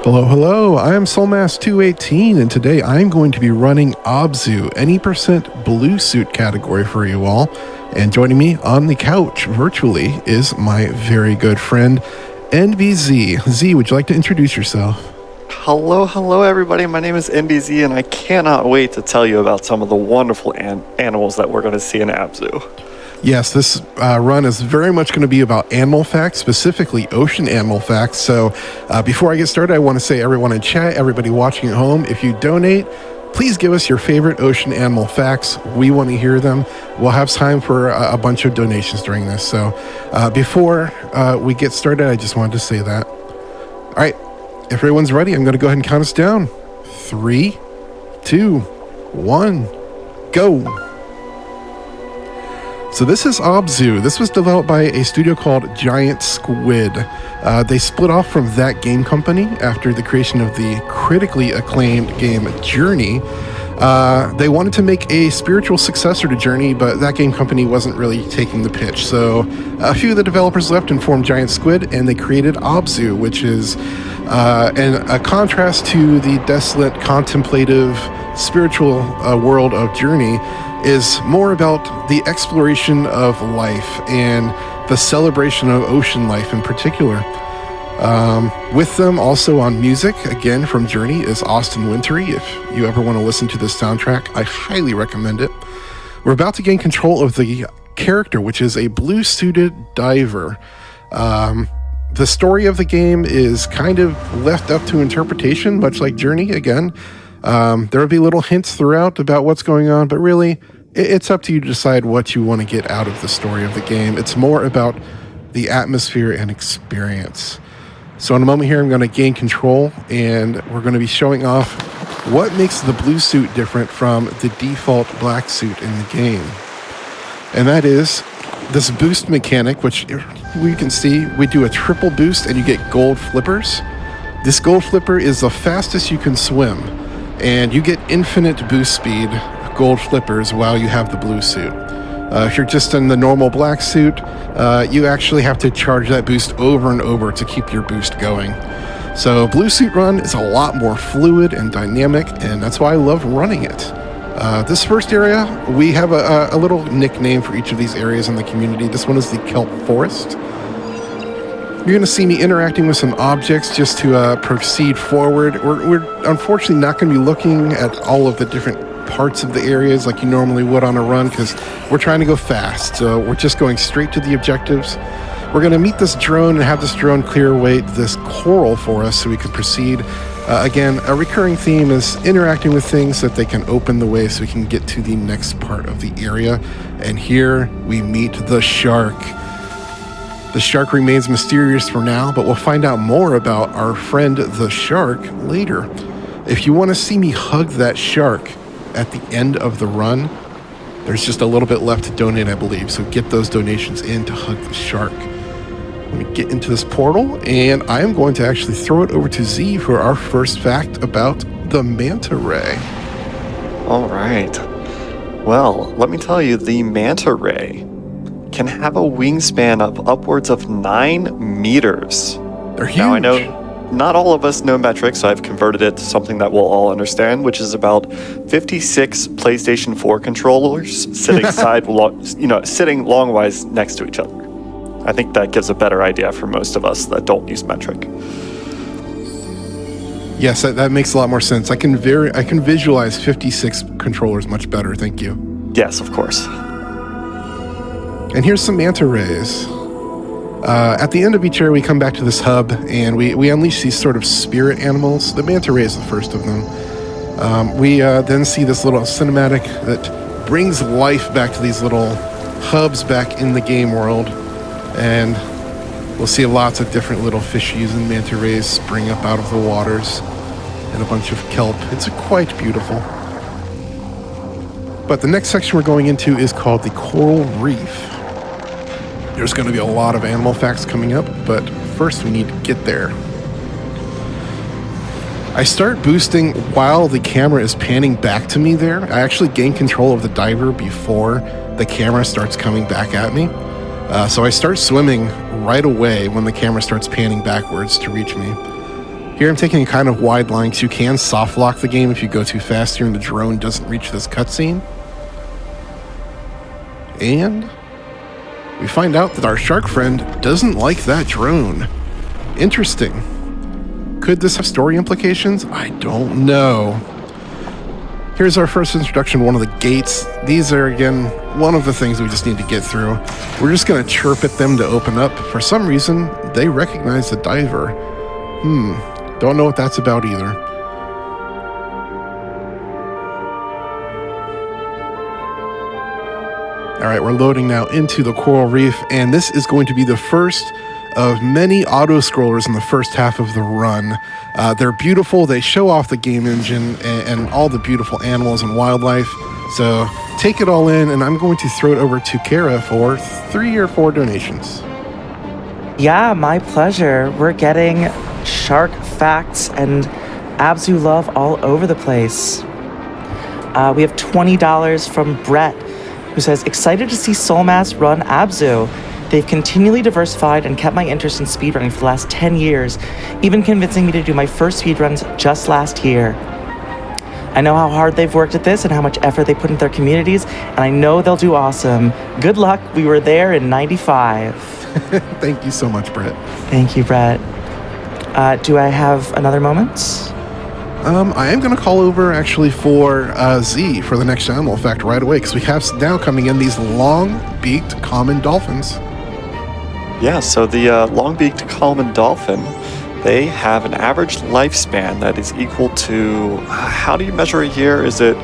Hello, hello. I am soulmass218, and today I'm going to be running Abzu, any % blue suit category for you all. And joining me on the couch virtually is my very good friend, enbyzee. Z, would you like to introduce yourself? Hello everybody. My name is enbyzee, and I cannot wait to tell you about some of the wonderful animals that we're going to see in Abzu. Yes, this run is very much going to be about animal facts, specifically ocean animal facts. So before I get started, I want to say everyone in chat, everybody watching at home, if you donate, please give us your favorite ocean animal facts. We want to hear them. We'll have time for a bunch of donations during this. So before we get started, I just wanted to say that. All right, if everyone's ready, I'm going to go ahead and count us down. 3, 2, 1, go. So this is Abzu. This was developed by a studio called Giant Squid. They split off from that game company after the creation of the critically acclaimed game Journey. They wanted to make a spiritual successor to Journey, but that game company wasn't really taking the pitch. So a few of the developers left and formed Giant Squid, and they created Abzu, which is a contrast to the desolate, contemplative, spiritual world of Journey. Is more about the exploration of life and the celebration of ocean life in particular. With them also on music, again from Journey, is Austin Wintory. If you ever want to listen to this soundtrack, I highly recommend it. We're about to gain control of the character, which is a blue-suited diver. The story of the game is kind of left up to interpretation, much like Journey again. There will be little hints throughout about what's going on, but really, it's up to you to decide what you want to get out of the story of the game. It's more about the atmosphere and experience. So in a moment here, I'm going to gain control, and we're going to be showing off what makes the blue suit different from the default black suit in the game. And that is this boost mechanic, which we can see we do a triple boost and you get gold flippers. This gold flipper is the fastest you can swim, and you get infinite boost speed gold flippers while you have the blue suit. If you're just in the normal black suit, you actually have to charge that boost over and over to keep your boost going. So blue suit run is a lot more fluid and dynamic, and that's why I love running it. This first area, we have a little nickname for each of these areas in the community. This one is the kelp forest. You're going to see me interacting with some objects just to proceed forward. We're unfortunately not going to be looking at all of the different parts of the areas like you normally would on a run because we're trying to go fast. So we're just going straight to the objectives. We're going to meet this drone and have this drone clear away this coral for us so we can proceed. Again, a recurring theme is interacting with things so that they can open the way so we can get to the next part of the area. And here we meet the shark. The shark remains mysterious for now, but we'll find out more about our friend the shark later. If you want to see me hug that shark at the end of the run, there's just a little bit left to donate, I believe, so get those donations in to hug the shark. Let me get into this portal, and I am going to actually throw it over to Z for our first fact about the manta ray. All right. Well, let me tell you, the manta ray can have a wingspan of upwards of 9 meters. They're huge. Now, I know not all of us know metric, so I've converted it to something that we'll all understand, which is about 56 PlayStation 4 controllers sitting sitting longwise next to each other. I think that gives a better idea for most of us that don't use metric. Yes, that makes a lot more sense. I can visualize 56 controllers much better, thank you. Yes, of course. And here's some manta rays. At the end of each area, we come back to this hub, and we unleash these sort of spirit animals. The manta ray is the first of them. We then see this little cinematic that brings life back to these little hubs back in the game world. And we'll see lots of different little fishies and manta rays spring up out of the waters, and a bunch of kelp. It's quite beautiful. But the next section we're going into is called the coral reef. There's going to be a lot of animal facts coming up, but first we need to get there. I start boosting while the camera is panning back to me there. I actually gain control of the diver before the camera starts coming back at me. So I start swimming right away when the camera starts panning backwards to reach me. Here I'm taking a kind of wide line because you can soft lock the game if you go too fast here and the drone doesn't reach this cutscene. And we find out that our shark friend doesn't like that drone. Interesting. Could this have story implications? I don't know. Here's our first introduction, one of the gates. These are, again, one of the things we just need to get through. We're just going to chirp at them to open up. For some reason, they recognize the diver. Don't know what that's about either. All right, we're loading now into the coral reef, and this is going to be the first of many auto-scrollers in the first half of the run. They're beautiful. They show off the game engine and all the beautiful animals and wildlife. So take it all in, and I'm going to throw it over to Kara for 3 or 4 donations. Yeah, my pleasure. We're getting shark facts and Abzu love all over the place. We have $20 from Brett, who says, excited to see Soulmass run Abzu. They've continually diversified and kept my interest in speedrunning for the last 10 years, even convincing me to do my first speedruns just last year. I know how hard they've worked at this and how much effort they put into their communities, and I know they'll do awesome. Good luck. We were there in 95. Thank you so much, Brett. Thank you, Brett. Do I have another moment? I am going to call over actually for Z for the next animal fact right away, because we have now coming in these long-beaked common dolphins. Yeah, so the long-beaked common dolphin, they have an average lifespan that is equal to, how do you measure a year? Is it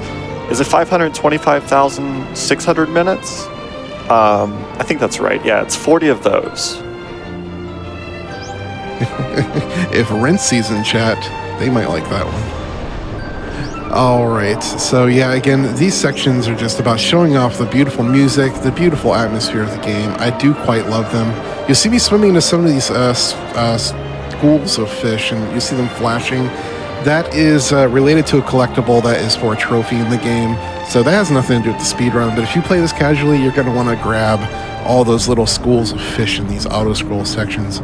525,600 minutes? I think that's right. Yeah, it's 40 of those. If Rent season chat, they might like that one. All right, so yeah, again, these sections are just about showing off the beautiful music, the beautiful atmosphere of the game. I do quite love them. You'll see me swimming into some of these schools of fish, and you see them flashing. That is related to a collectible that is for a trophy in the game, so that has nothing to do with the speedrun, but if you play this casually, you're going to want to grab all those little schools of fish in these auto-scroll sections.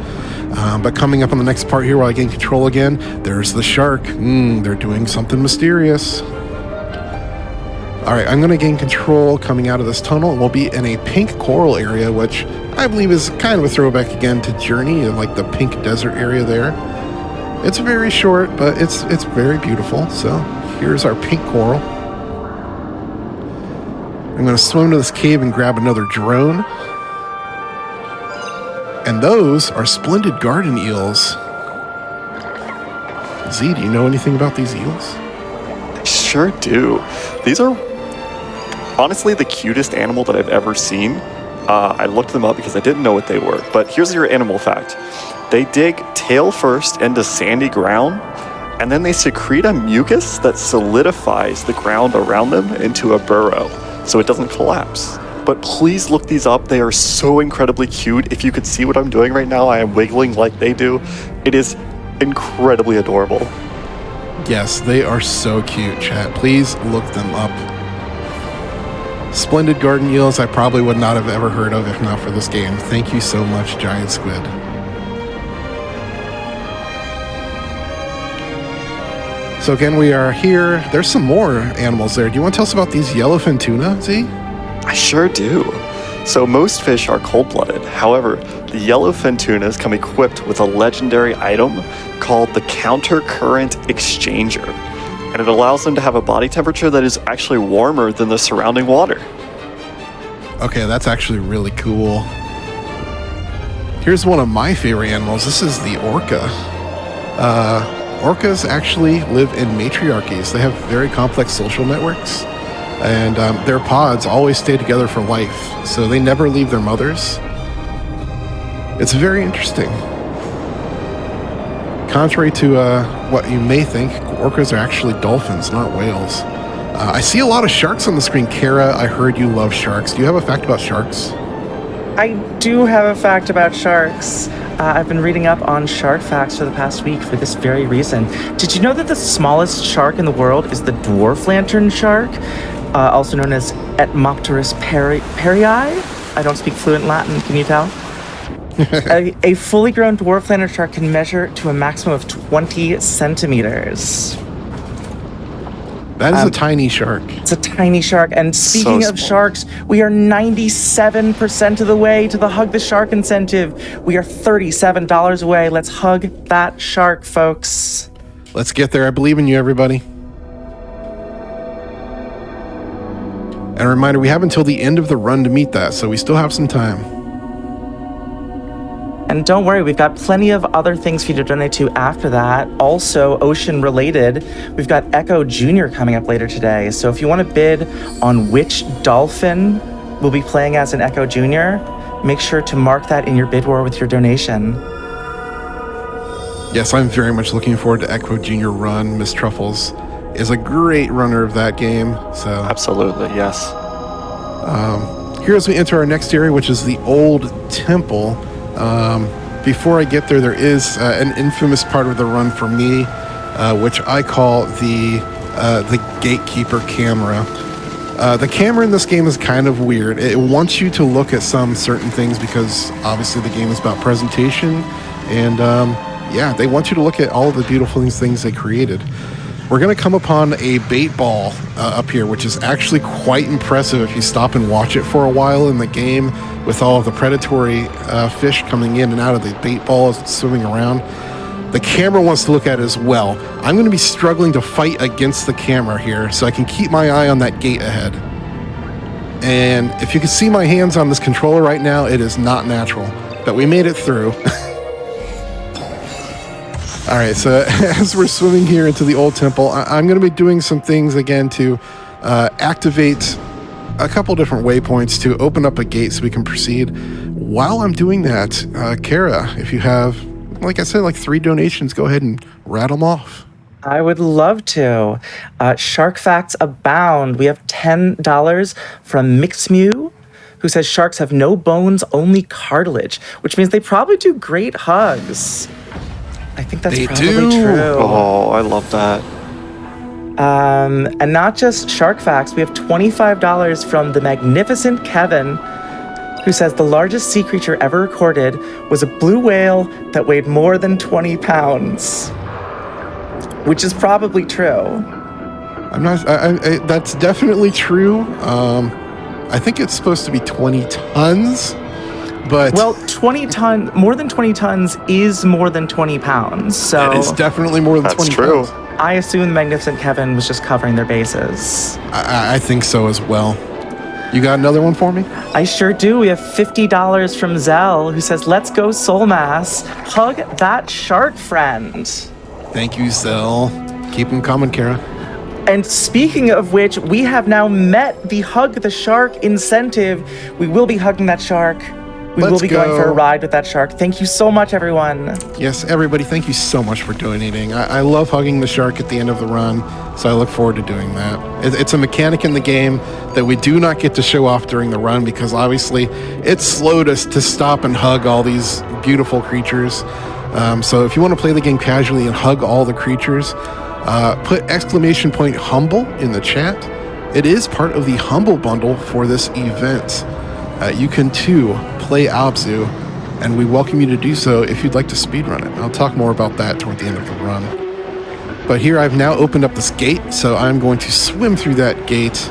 But coming up on the next part here, while I gain control again, there's the shark. They're doing something mysterious. All right, I'm going to gain control coming out of this tunnel, and we'll be in a pink coral area, which I believe is kind of a throwback again to Journey, like the pink desert area there. It's very short, but it's very beautiful. So here's our pink coral. I'm going to swim to this cave and grab another drone. And those are splendid garden eels. Z, do you know anything about these eels? I sure do. These are honestly the cutest animal that I've ever seen. I looked them up because I didn't know what they were. But here's your animal fact. They dig tail first into sandy ground, and then they secrete a mucus that solidifies the ground around them into a burrow, so it doesn't collapse. But please look these up. They are so incredibly cute. If you could see what I'm doing right now, I am wiggling like they do. It is incredibly adorable. Yes, they are so cute, chat. Please look them up. Splendid garden eels I probably would not have ever heard of if not for this game. Thank you so much, Giant Squid. So again, we are here. There's some more animals there. Do you want to tell us about these yellowfin tuna, Z? I sure do. So most fish are cold-blooded. However, the yellowfin tunas come equipped with a legendary item called the counter-current exchanger. And it allows them to have a body temperature that is actually warmer than the surrounding water. Okay, that's actually really cool. Here's one of my favorite animals. This is the orca. Orcas actually live in matriarchies. They have very complex social networks. And their pods always stay together for life, so they never leave their mothers. It's very interesting. Contrary to what you may think, orcas are actually dolphins, not whales. I see a lot of sharks on the screen. Kara, I heard you love sharks. Do you have a fact about sharks? I do have a fact about sharks. I've been reading up on shark facts for the past week for this very reason. Did you know that the smallest shark in the world is the dwarf lantern shark, also known as Etmopterus perii? I don't speak fluent Latin, can you tell? A fully grown dwarf land shark can measure to a maximum of 20 centimeters. That is a tiny shark. It's a tiny shark. And speaking So of small. sharks, we are 97% of the way to the Hug the Shark incentive. We are $37 away. Let's hug that shark, folks. Let's get there. I believe in you, everybody. And a reminder, we have until the end of the run to meet that, so we still have some time. And don't worry, we've got plenty of other things for you to donate to after that. Also, ocean related, we've got Echo Jr. coming up later today. So if you want to bid on which dolphin will be playing as an Echo Jr., make sure to mark that in your bid war with your donation. Yes, I'm very much looking forward to Echo Jr. run. Miss Truffles is a great runner of that game. So Absolutely, yes. here as we enter our next area, which is the Old Temple. Before I get there, there is an infamous part of the run for me, which I call the gatekeeper camera. The camera in this game is kind of weird. It wants you to look at some certain things because obviously the game is about presentation, and yeah, they want you to look at all of the beautiful things they created. We're going to come upon a bait ball up here, which is actually quite impressive if you stop and watch it for a while in the game, with all of the predatory fish coming in and out of the bait ball as it's swimming around. The camera wants to look at it as well. I'm going to be struggling to fight against the camera here so I can keep my eye on that gate ahead. And if you can see my hands on this controller right now, it is not natural, but we made it through. All right, so as we're swimming here into the Old Temple, I'm going to be doing some things again to activate a couple different waypoints to open up a gate so we can proceed. While I'm doing that, Kara, if you have, like I said, like 3 donations, go ahead and rattle them off. I would love to. Shark facts abound. We have $10 from Mixmew, who says sharks have no bones, only cartilage, which means they probably do great hugs. I think that's They probably do. true. Oh, I love that. And not just shark facts, we have $25 from the magnificent Kevin, who says the largest sea creature ever recorded was a blue whale that weighed more than 20 pounds, which is probably true. I'm not. That's definitely true. I think it's supposed to be 20 tons, but Well, more than 20 tons is more than 20 pounds. So it's definitely more than That's 20 true. tons. I assume the magnificent Kevin was just covering their bases. I think so as well. You got another one for me? I sure do. We have $50 from Zell, who says, "Let's go, Soulmass. Hug that shark friend." Thank you, Zell. Keep them coming, Kara. And speaking of which, we have now met the Hug the Shark incentive. We will be hugging that shark. We will Let's be going go. for a ride with that shark. Thank you so much, everyone. Yes, everybody, thank you so much for donating. I love hugging the shark at the end of the run, so I look forward to doing that. It's a mechanic in the game that we do not get to show off during the run because obviously it's slowed us to stop and hug all these beautiful creatures. So if you want to play the game casually and hug all the creatures, put !humble in the chat. It is part of the Humble Bundle for this event. You can too play Abzu, and we welcome you to do so if you'd like to speedrun it. I'll talk more about that toward the end of the run. But here I've now opened up this gate, so I'm going to swim through that gate,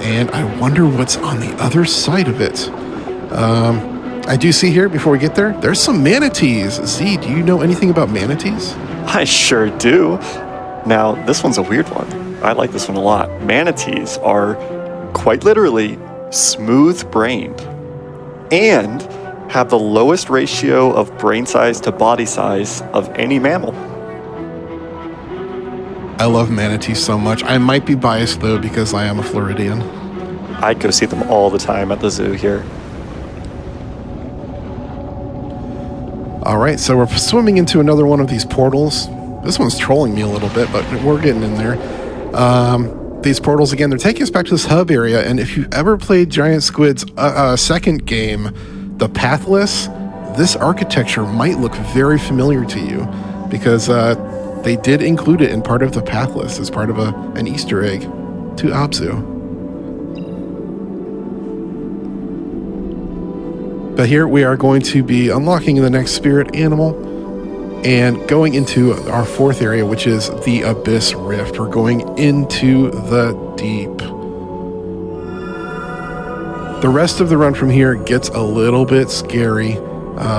and I wonder what's on the other side of it. I do see here, before we get there, there's some manatees. Z, do you know anything about manatees? I sure do. Now, this one's a weird one. I like this one a lot. Manatees are quite literally smooth-brained and have the lowest ratio of brain size to body size of any mammal. I love manatees so much. I might be biased, though, because I am a Floridian. I'd go see them all the time at the zoo here. All right, so we're swimming into another one of these portals. This one's trolling me a little bit, but we're getting in there. These portals, again, they're taking us back to this hub area, and if you've ever played Giant Squid's second game, The Pathless, this architecture might look very familiar to you, because they did include it in part of The Pathless as part of an Easter egg to Abzu. But here we are going to be unlocking the next spirit animal and going into our fourth area, which is the Abyss Rift. We're going into the deep. The rest of the run from here gets a little bit scary.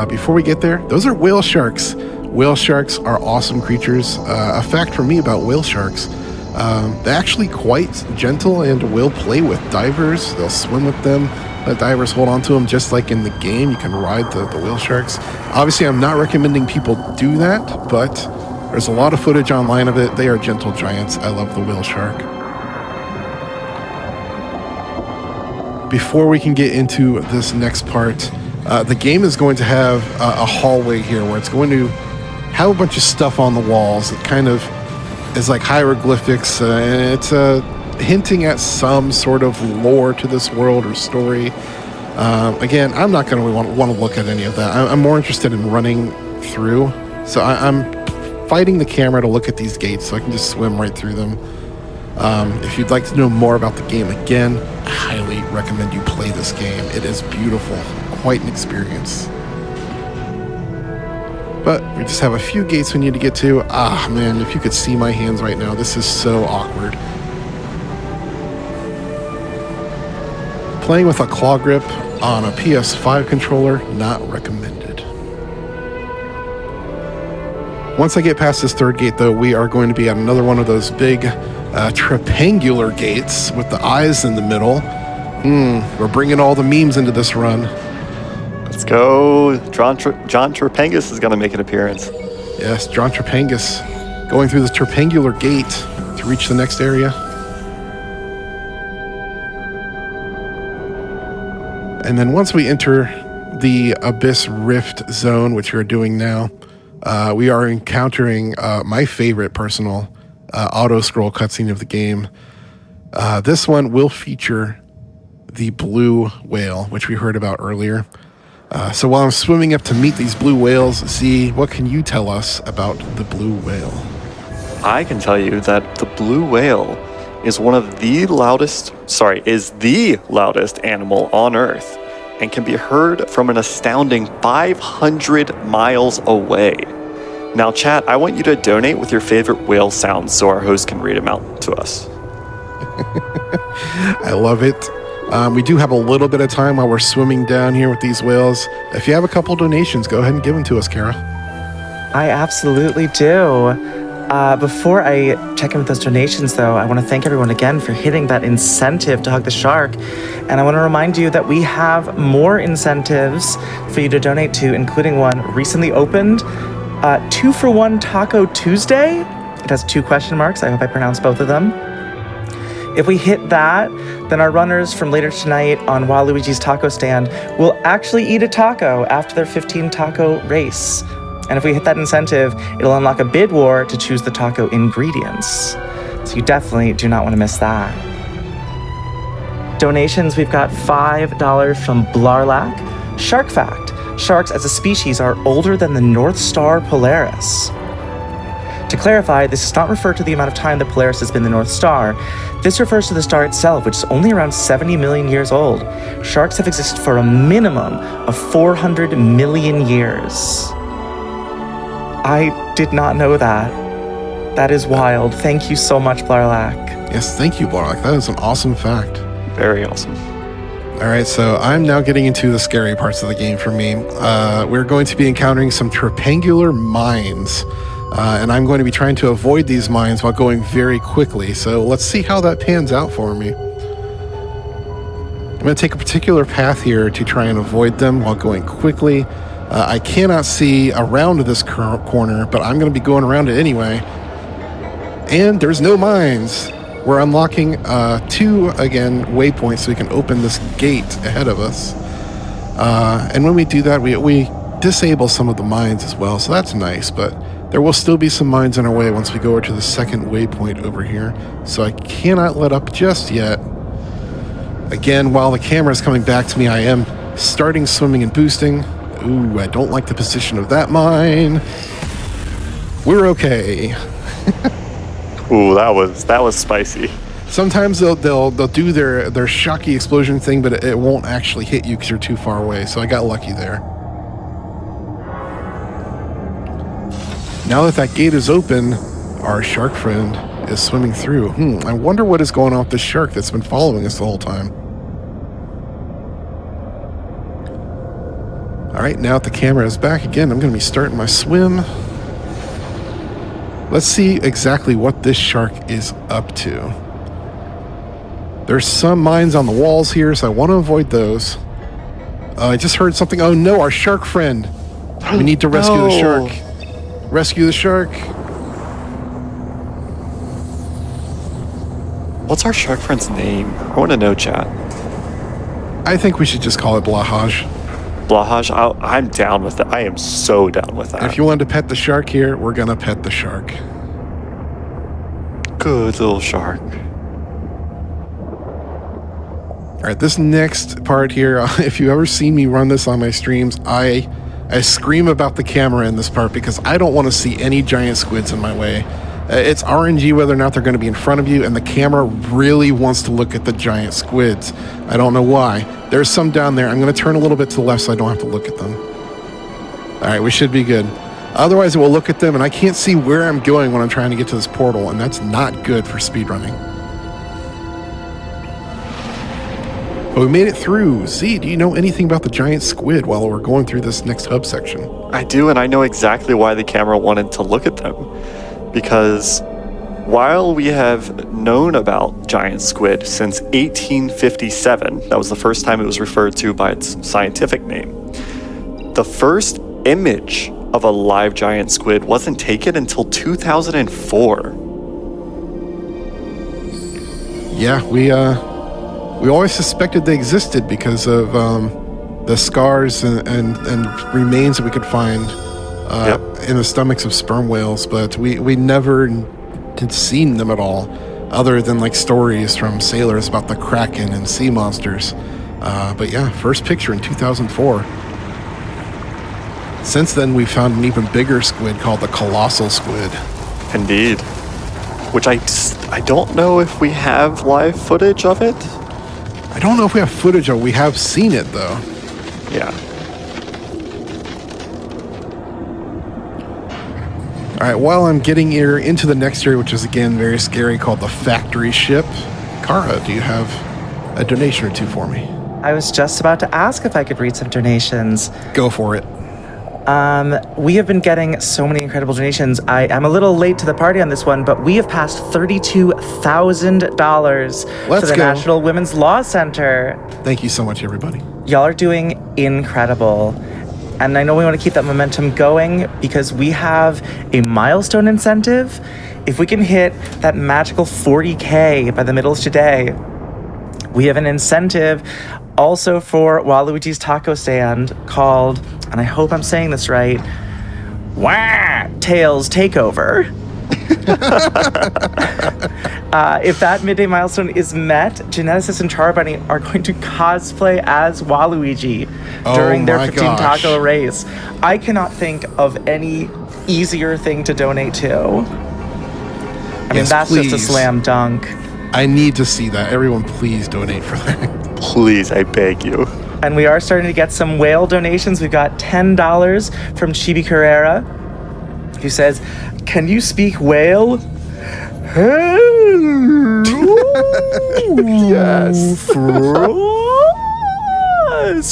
Before we get there, those are whale sharks. Whale sharks are awesome creatures. A fact for me about whale sharks, they're actually quite gentle and will play with divers. They'll swim with them. Let divers hold on to them, just like in the game. You can ride the whale sharks. Obviously, I'm not recommending people do that, but there's a lot of footage online of it. They are gentle giants. I love the whale shark. Before we can get into this next part, the game is going to have a hallway here where it's going to have a bunch of stuff on the walls. It kind of is like hieroglyphics, and it's hinting at some sort of lore to this world or story. Again, I'm not going to want to look at any of that. I'm more interested in running through. So I'm fighting the camera to look at these gates so I can just swim right through them. If you'd like to know more about the game, again, I highly recommend you play this game. It is beautiful, quite an experience. But we just have a few gates we need to get to. Ah, man, if you could see my hands right now, this is so awkward. Playing with a claw grip on a PS5 controller, not recommended. Once I get past this third gate, though, we are going to be at another one of those big triangular gates with the eyes in the middle. We're bringing all the memes into this run. Let's go. John Trepangus is going to make an appearance. Yes, John Trepangus going through this triangular gate to reach the next area. And then once we enter the Abyss Rift zone, which we're doing now, we are encountering my favorite personal auto-scroll cutscene of the game. This one will feature the blue whale, which we heard about earlier. So while I'm swimming up to meet these blue whales, Z, what can you tell us about the blue whale? I can tell you that the blue whale is the loudest animal on Earth and can be heard from an astounding 500 miles away. Now, chat, I want you to donate with your favorite whale sounds so our host can read them out to us. I love it. We do have a little bit of time while we're swimming down here with these whales. If you have a couple donations, go ahead and give them to us, Kara. I absolutely do. Before I check in with those donations, though, I want to thank everyone again for hitting that incentive to hug the shark. And I want to remind you that we have more incentives for you to donate to, including one recently opened, 2-for-1 Taco Tuesday. It has 2 question marks. I hope I pronounced both of them. If we hit that, then our runners from later tonight on Waluigi's Taco Stand will actually eat a taco after their 15 taco race. And if we hit that incentive, it'll unlock a bid war to choose the taco ingredients. So you definitely do not want to miss that. Donations, we've got $5 from Blarlac. Shark fact: sharks as a species are older than the North Star Polaris. To clarify, this does not refer to the amount of time that Polaris has been the North Star. This refers to the star itself, which is only around 70 million years old. Sharks have existed for a minimum of 400 million years. I did not know that. That is wild. Thank you so much, Blarlac. Yes, thank you, Blarlac. That is an awesome fact. Very awesome. All right, so I'm now getting into the scary parts of the game for me. We're going to be encountering some triangular mines. And I'm going to be trying to avoid these mines while going very quickly. So let's see how that pans out for me. I'm going to take a particular path here to try and avoid them while going quickly. I cannot see around this corner, but I'm going to be going around it anyway. And there's no mines. We're unlocking 2, again, waypoints so we can open this gate ahead of us. And when we do that, we disable some of the mines as well, so that's nice, but there will still be some mines in our way once we go over to the second waypoint over here, so I cannot let up just yet. Again, while the camera is coming back to me, I am starting swimming and boosting. Ooh, I don't like the position of that mine. We're okay. Ooh, that was spicy. Sometimes they'll do their shocky explosion thing, but it won't actually hit you because you're too far away. So I got lucky there. Now that gate is open, our shark friend is swimming through. I wonder what is going on with this shark that's been following us the whole time. All right, now that the camera is back again, I'm going to be starting my swim. Let's see exactly what this shark is up to. There's some mines on the walls here, so I want to avoid those. I just heard something. Oh no, our shark friend. We need to rescue the shark. Rescue the shark. What's our shark friend's name? I want to know, chat. I think we should just call it Blahaj. Blahaj, I'm down with that. I am so down with that. If you wanted to pet the shark here, we're going to pet the shark. Good little shark. All right, this next part here, if you ever see me run this on my streams, I scream about the camera in this part because I don't want to see any giant squids in my way. It's RNG whether or not they're going to be in front of you, and the camera really wants to look at the giant squids. I don't know why. There's some down there. I'm going to turn a little bit to the left so I don't have to look at them. All right, we should be good. Otherwise, it will look at them, and I can't see where I'm going when I'm trying to get to this portal, and that's not good for speedrunning. But we made it through. Z, do you know anything about the giant squid while we're going through this next hub section? I do, and I know exactly why the camera wanted to look at them. Because while we have known about giant squid since 1857, that was the first time it was referred to by its scientific name, the first image of a live giant squid wasn't taken until 2004. Yeah, we always suspected they existed because of the scars and remains that we could find in the stomachs of sperm whales, but we never had seen them at all, other than like stories from sailors about the kraken and sea monsters. But yeah, first picture in 2004. Since then, we found an even bigger squid called the colossal squid. Indeed. Which I don't know if we have live footage of it. I don't know if we have footage of it. We have seen it, though. Yeah. All right, while I'm getting here into the next area, which is, again, very scary, called the factory ship, Kara, do you have a donation or two for me? I was just about to ask if I could read some donations. Go for it. We have been getting so many incredible donations. I'm a little late to the party on this one, but we have passed $32,000 to the National Women's Law Center. Thank you so much, everybody. Y'all are doing incredible. And I know we want to keep that momentum going because we have a milestone incentive. If we can hit that magical 40K by the middle of today, we have an incentive also for Waluigi's taco stand called, and I hope I'm saying this right, Wah! Tails Takeover. If that midday milestone is met, Geneticist and Charbunny are going to cosplay as Waluigi during their 15 taco race. I cannot think of any easier thing to donate to. I mean, that's please. just a slam dunk. I need to see that. Everyone, please donate for that. Please, I beg you. And we are starting to get some whale donations. We've got $10 from Chibi Carrera, who says, "Can you speak whale?" Yes. Frost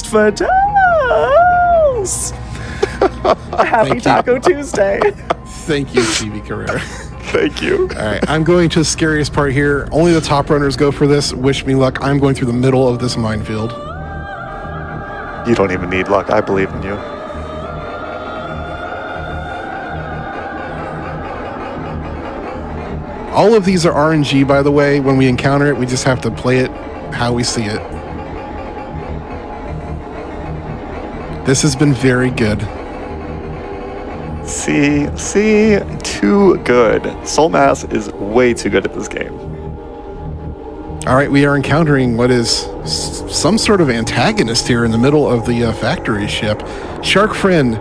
for toast. Happy Taco Tuesday. Thank you, Chibi Carrera. Thank you. All right, I'm going to the scariest part here. Only the top runners go for this. Wish me luck. I'm going through the middle of this minefield. You don't even need luck. I believe in you. All of these are RNG, by the way. When we encounter it, we just have to play it how we see it. This has been very good. See, too good. Soulmass is way too good at this game. All right, we are encountering what is some sort of antagonist here in the middle of the factory ship. Shark friend,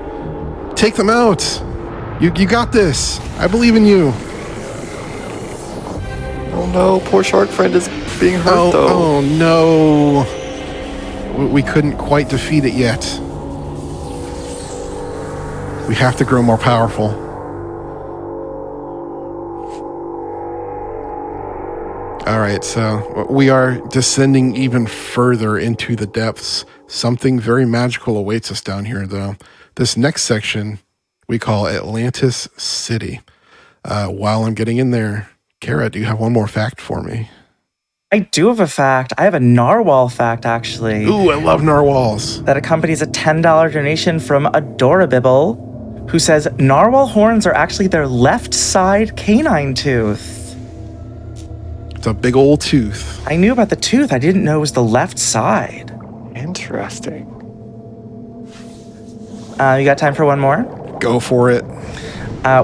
take them out. You got this. I believe in you. Oh no, poor shark friend is being hurt though. Oh no. We couldn't quite defeat it yet. We have to grow more powerful. All right, so we are descending even further into the depths. Something very magical awaits us down here, though. This next section we call Atlantis City. While I'm getting in there, Kara, do you have one more fact for me? I do have a fact. I have a narwhal fact, actually. Ooh, I love narwhals. That accompanies a $10 donation from Adorabibble, who says narwhal horns are actually their left side canine tooth. It's a big old tooth. I knew about the tooth. I didn't know it was the left side. Interesting. You got time for one more? Go for it.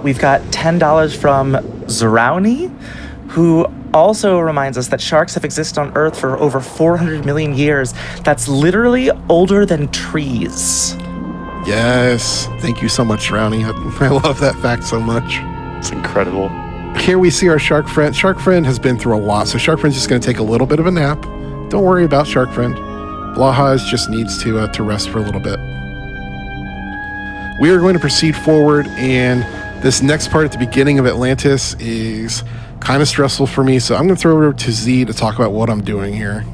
We've got $10 from Zrauni, who also reminds us that sharks have existed on Earth for over 400 million years. That's literally older than trees. Yes. Thank you so much, Rowney. I love that fact so much. It's incredible. Here we see our shark friend. Shark friend has been through a lot, so shark friend's just going to take a little bit of a nap. Don't worry about shark friend. Blahaz just needs to rest for a little bit. We are going to proceed forward, and this next part at the beginning of Atlantis is kind of stressful for me, so I'm going to throw it over to Z to talk about what I'm doing here.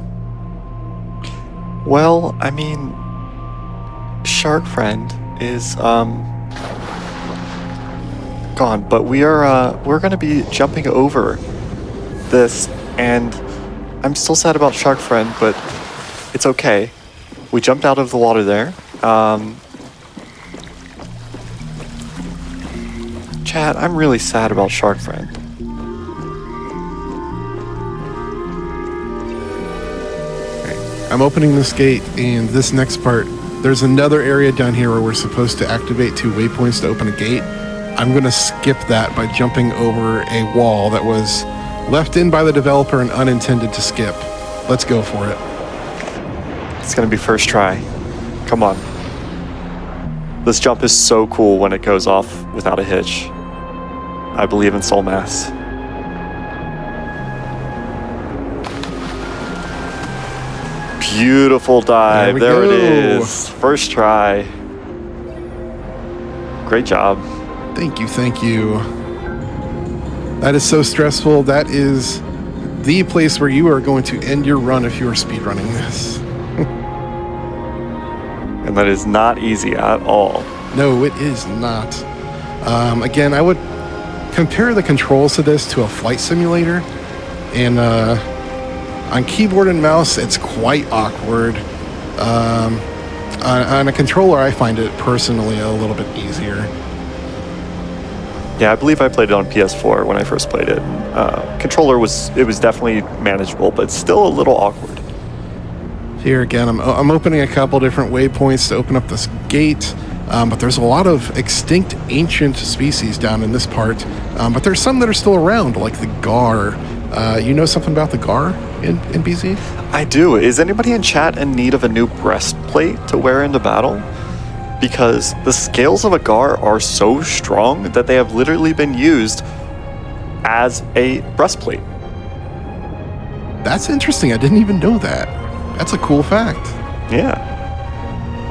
Well, I mean, Shark Friend is gone, but we're going to be jumping over this, and I'm still sad about Shark Friend, but it's okay. We jumped out of the water there. Chat, I'm really sad about Shark Friend. I'm opening this gate, and this next part, there's another area down here where we're supposed to activate 2 waypoints to open a gate. I'm going to skip that by jumping over a wall that was left in by the developer and unintended to skip. Let's go for it. It's going to be first try. Come on. This jump is so cool when it goes off without a hitch. I believe in soulmass. Beautiful dive. There it is. First try. Great job. Thank you, thank you. That is so stressful. That is the place where you are going to end your run if you are speedrunning this. And that is not easy at all. No, it is not. Again, I would compare the controls to this to a flight simulator. And on keyboard and mouse, it's quite awkward. On a controller, I find it personally a little bit easier. Yeah, I believe I played it on PS4 when I first played it. Controller was definitely manageable, but still a little awkward. Here again, I'm opening a couple different waypoints to open up this gate, but there's a lot of extinct ancient species down in this part, but there's some that are still around, like the gar. You know something about the gar in enbyzee? I do. Is anybody in chat in need of a new breastplate to wear into battle? Because the scales of a gar are so strong that they have literally been used as a breastplate. That's interesting. I didn't even know that. That's a cool fact. Yeah.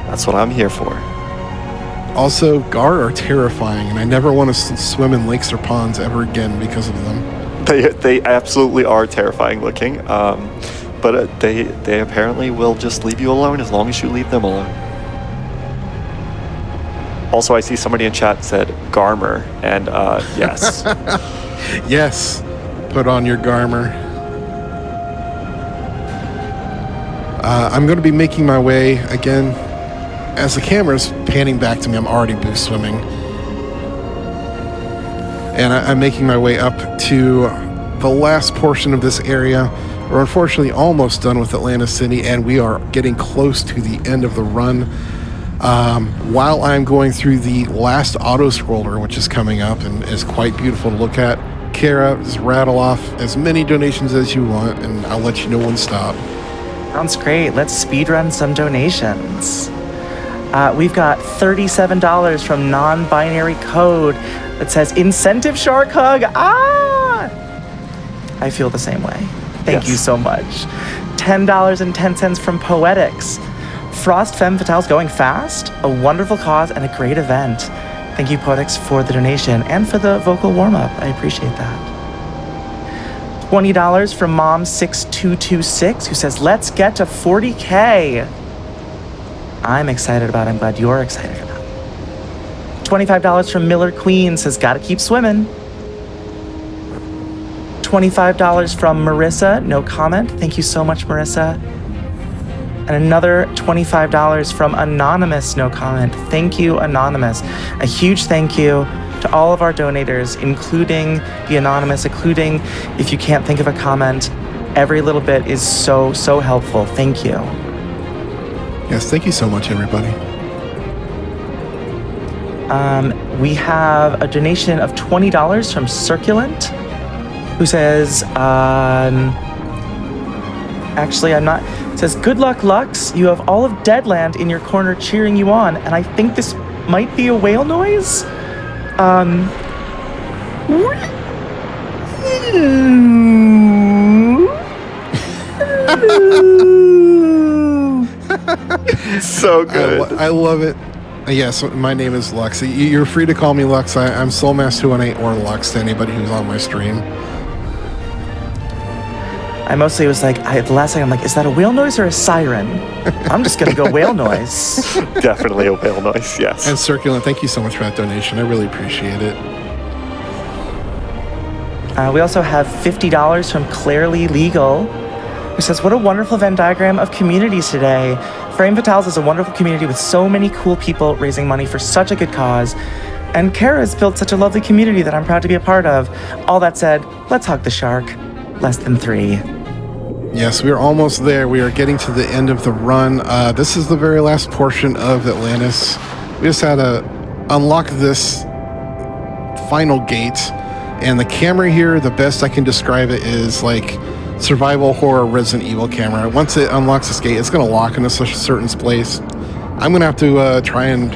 That's what I'm here for. Also, gar are terrifying, and I never want to swim in lakes or ponds ever again because of them. They absolutely are terrifying looking, but they apparently will just leave you alone as long as you leave them alone. Also, I see somebody in chat said Garmer, and yes. Yes, put on your Garmer. I'm going to be making my way, again, as the camera's panning back to me, I'm already boost swimming. And I'm making my way up to the last portion of this area. We're unfortunately almost done with Atlantis City, and we are getting close to the end of the run. While I'm going through the last auto-scroller, which is coming up and is quite beautiful to look at, Kara, just rattle off as many donations as you want, and I'll let you know when to stop. Sounds great. Let's speedrun some donations. We've got $37 from non-binary code that says incentive shark hug. I feel the same way. Thank Yes. you so much. $10.10 from Poetics. Frost Femme Fatale's going fast, a wonderful cause, and a great event. Thank you, Poetics, for the donation and for the vocal warm-up. I appreciate that. $20 from Mom6226, who says, let's get to 40K. I'm excited about it. I'm glad you're excited about it. $25 from Miller Queen, says, gotta keep swimming. $25 from Marissa, no comment. Thank you so much, Marissa. And another $25 from Anonymous, no comment. Thank you, Anonymous. A huge thank you to all of our donators, including the Anonymous, including if you can't think of a comment. Every little bit is so, so helpful. Thank you. Yes, thank you so much, everybody. We have a donation of $20 from Circulant, who says, actually, I'm not. It says, good luck, Lux. You have all of Deadland in your corner cheering you on, and I think this might be a whale noise. So good. I love it. Yes, my name is Lux. You're free to call me Lux. I'm soulmass218 or Lux to anybody who's on my stream. I mostly was like, the last thing I'm like, is that a whale noise or a siren? I'm just gonna go whale noise. Definitely a whale noise, yes. And Circulant, thank you so much for that donation. I really appreciate it. We also have $50 from Clarely Legal, who says, what a wonderful Venn diagram of communities today. Frame Fatales is a wonderful community with so many cool people raising money for such a good cause. And Kara has built such a lovely community that I'm proud to be a part of. All that said, let's hug the shark. Less than 3. Yes, we're almost there. We are getting to the end of the run. This is the very last portion of Atlantis. We just had to unlock this final gate. And the camera here, the best I can describe it is like survival horror Resident Evil camera. Once it unlocks this gate, it's going to lock into such a certain place. I'm going to have to try and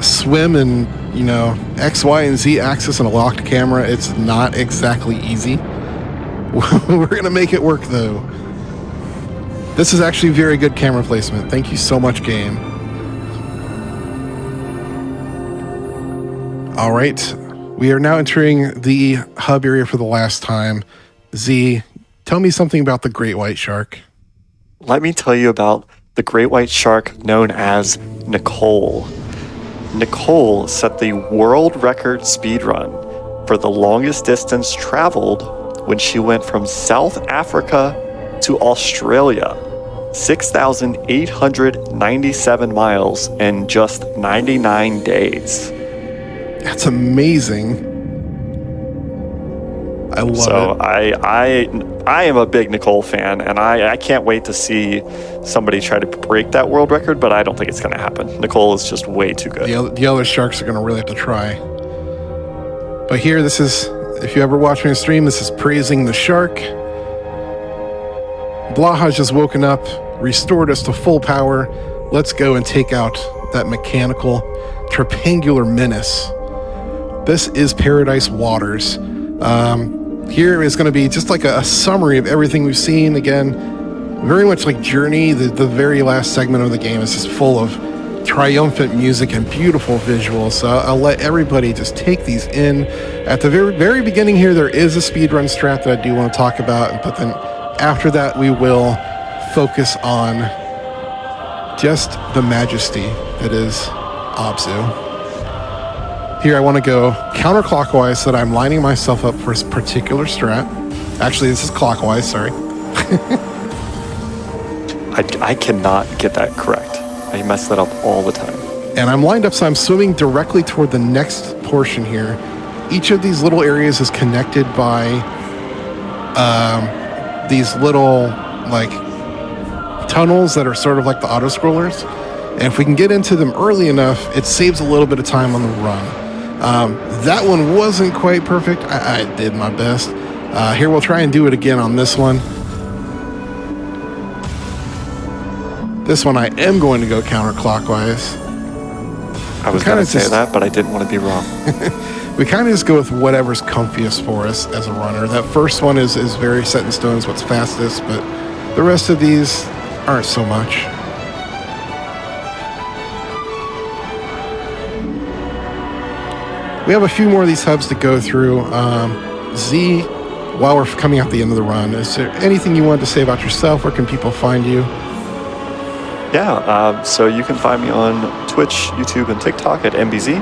swim in, X, Y, and Z axis in a locked camera. It's not exactly easy. We're going to make it work, though. This is actually very good camera placement. Thank you so much, game. All right. We are now entering the hub area for the last time. Z, tell me something about the great white shark. Let me tell you about the great white shark known as Nicole. Nicole set the world record speed run for the longest distance traveled when she went from South Africa to Australia, 6,897 miles in just 99 days. That's amazing. I love So it. I am a big Nicole fan, and I can't wait to see somebody try to break that world record, but I don't think it's going to happen. Nicole is just way too good. The other sharks are going to really have to try. But here, this is, if you ever watch me on stream, this is praising the shark. Blaha's just woken up, restored us to full power. Let's go and take out that mechanical trapangular menace. This is Paradise Waters. Here is going to be just like a summary of everything we've seen. Again, very much like Journey, the very last segment of the game is just full of triumphant music and beautiful visuals. So I'll let everybody just take these in. At the very, very beginning here, there is a speedrun strat that I do want to talk about, but then after that, we will focus on just the majesty that is Abzu. Here, I want to go counterclockwise so that I'm lining myself up for a particular strat. Actually, this is clockwise, sorry. I cannot get that correct. I mess that up all the time. And I'm lined up so I'm swimming directly toward the next portion here. Each of these little areas is connected by these little, like, tunnels that are sort of like the auto-scrollers. And if we can get into them early enough, it saves a little bit of time on the run. That one wasn't quite perfect. I did my best. Here, we'll try and do it again on this one. This one I am going to go counterclockwise. I was going to say that, but I didn't want to be wrong. We kind of just go with whatever's comfiest for us as a runner. That first one is very set in stone, is what's fastest, but the rest of these aren't so much. We have a few more of these hubs to go through. Z, while we're coming out the end of the run, is there anything you wanted to say about yourself? Where can people find you? Yeah, so you can find me on Twitch, YouTube, and TikTok at enbyzee.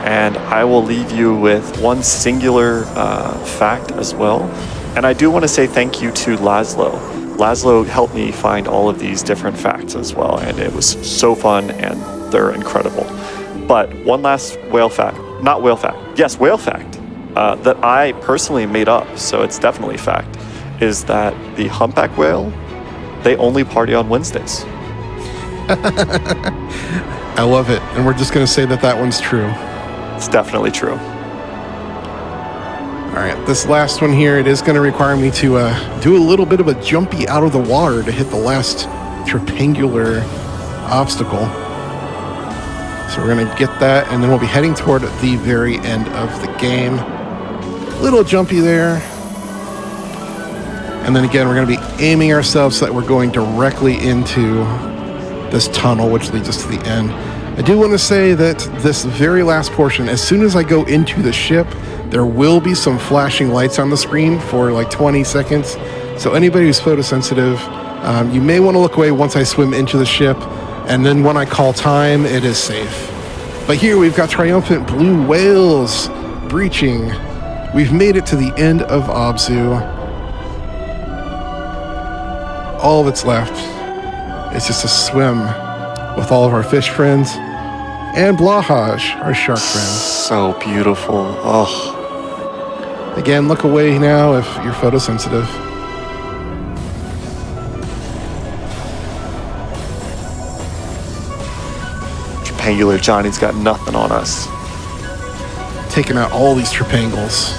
And I will leave you with one singular fact as well. And I do want to say thank you to Laszlo. Laszlo helped me find all of these different facts as well, and it was so fun, and they're incredible. But one last whale fact, whale fact, that I personally made up, so it's definitely fact, is that the humpback whale, they only party on Wednesdays. I love it, and we're just going to say that one's true. It's definitely true. All right, this last one here, it is going to require me to do a little bit of a jumpy out of the water to hit the last triangular obstacle. So we're going to get that, and then we'll be heading toward the very end of the game. Little jumpy there. And then again, we're going to be aiming ourselves so that we're going directly into this tunnel, which leads us to the end. I do want to say that this very last portion, as soon as I go into the ship, there will be some flashing lights on the screen for like 20 seconds. So anybody who's photosensitive, you may want to look away once I swim into the ship, and then when I call time, it is safe. But here we've got triumphant blue whales breaching. We've made it to the end of Abzu. All that's left is just a swim with all of our fish friends and Blahaj, our shark friends. So beautiful. Oh. Again, look away now if you're photosensitive. Triangular Johnny's got nothing on us. Taking out all these tripangles.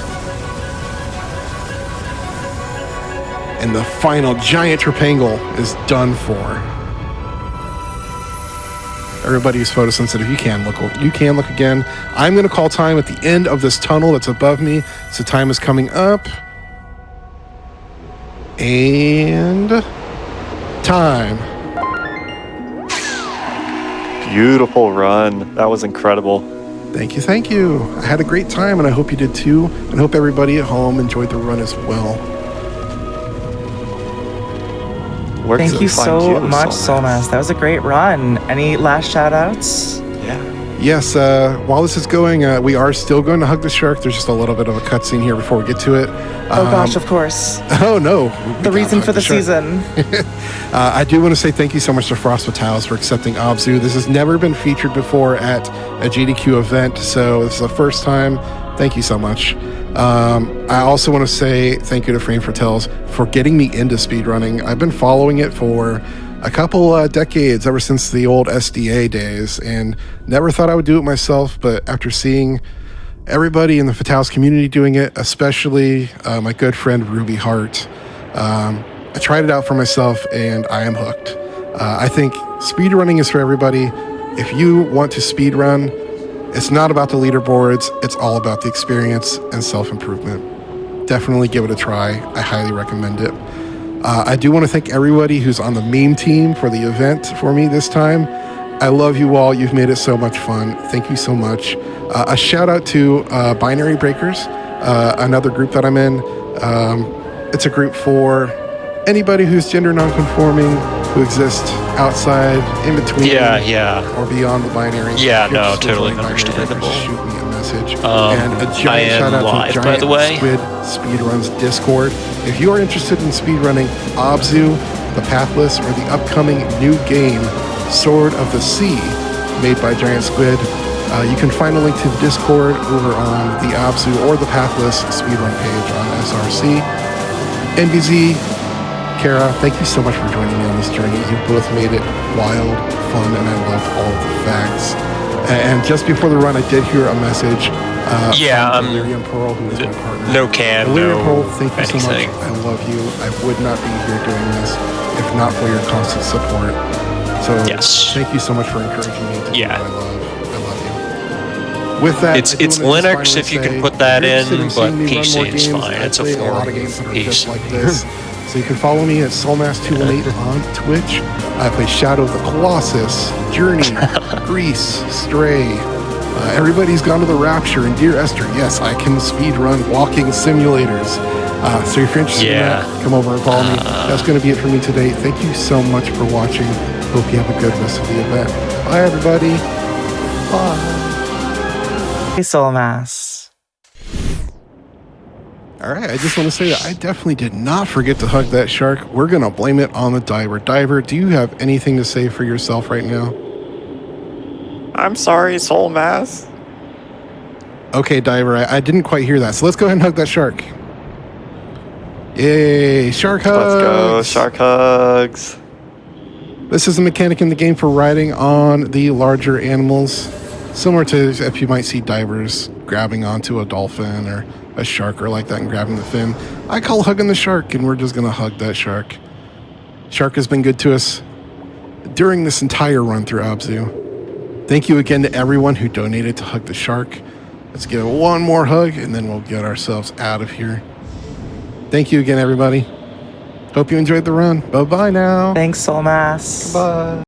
And the final giant tripangle is done for. Everybody who's photosensitive, you can look again. I'm going to call time at the end of this tunnel that's above me. So time is coming up. And time. Beautiful run. That was incredible. Thank you. I had a great time, and I hope you did too. And hope everybody at home enjoyed the run as well. Thank you so much, Soulmass. That was a great run. Any last shout outs? Yeah. Yes, while this is going, we are still going to hug the shark. There's just a little bit of a cutscene here before we get to it. Oh gosh, of course. Oh no. The reason for the season. I do want to say thank you so much to Frost with Towels for accepting Abzu. This has never been featured before at a GDQ event, so this is the first time. Thank you so much. I also want to say thank you to Frame for Tells for getting me into speedrunning. I've been following it for a couple decades, ever since the old SDA days, and never thought I would do it myself, but after seeing everybody in the Fatales community doing it, especially my good friend Ruby Hart, I tried it out for myself, and I am hooked. I think speedrunning is for everybody. If you want to speedrun, it's not about the leaderboards, it's all about the experience and self-improvement. Definitely give it a try. I highly recommend it. I do want to thank everybody who's on the meme team for the event for me this time. I love you all. You've made it so much fun. Thank you so much. A shout out to Binary Breakers, another group that I'm in. It's a group for anybody who's gender nonconforming, who exists outside, in between, or beyond the binary. Yeah, no, totally understandable. Shoot me a message. And a giant I am shout out live, to by the way. Squid Speedruns Discord. If you are interested in speedrunning Abzu, The Pathless, or the upcoming new game, Sword of the Sea, made by Giant Squid, you can find a link to the Discord over on the Abzu or the Pathless speedrun page on SRC. enbyzee, Kara, thank you so much for joining me on this journey. You both made it wild, fun, and I loved all of the facts. And just before the run, I did hear a message from Delirium Pearl, who is my partner. Delirium Pearl, thank you so much. I love you. I would not be here doing this if not for your constant support. So thank you so much for encouraging me to do what I love. I love you. With that, It's I do wanna just Linux if finally you can say, put that if you're in, interested but seeing me run PC more is games, fine. I It's a play a lot of form games that are piece. just like this. So you can follow me at soulmass218 on Twitch. I play Shadow of the Colossus, Journey, Grease, Stray. Everybody's Gone to the Rapture and Dear Esther. Yes, I can speedrun walking simulators. So if you're interested in that, come over and follow me. That's going to be it for me today. Thank you so much for watching. Hope you have a good rest of the event. Bye, everybody. Hey, Soulmass. All right, I just want to say that I definitely did not forget to hug that shark. We're going to blame it on the diver. Diver, do you have anything to say for yourself right now? I'm sorry, Soul Mass. Okay, Diver, I didn't quite hear that. So let's go ahead and hug that shark. Yay, shark hugs! Let's go, shark hugs. This is a mechanic in the game for riding on the larger animals. Similar to if you might see divers grabbing onto a dolphin or a shark or like that and grabbing the fin. I call hugging the shark, and we're just going to hug that shark. Shark has been good to us during this entire run through Abzu. Thank you again to everyone who donated to hug the shark. Let's give it one more hug, and then we'll get ourselves out of here. Thank you again, everybody. Hope you enjoyed the run. Bye-bye now. Thanks, Soulmass. Bye.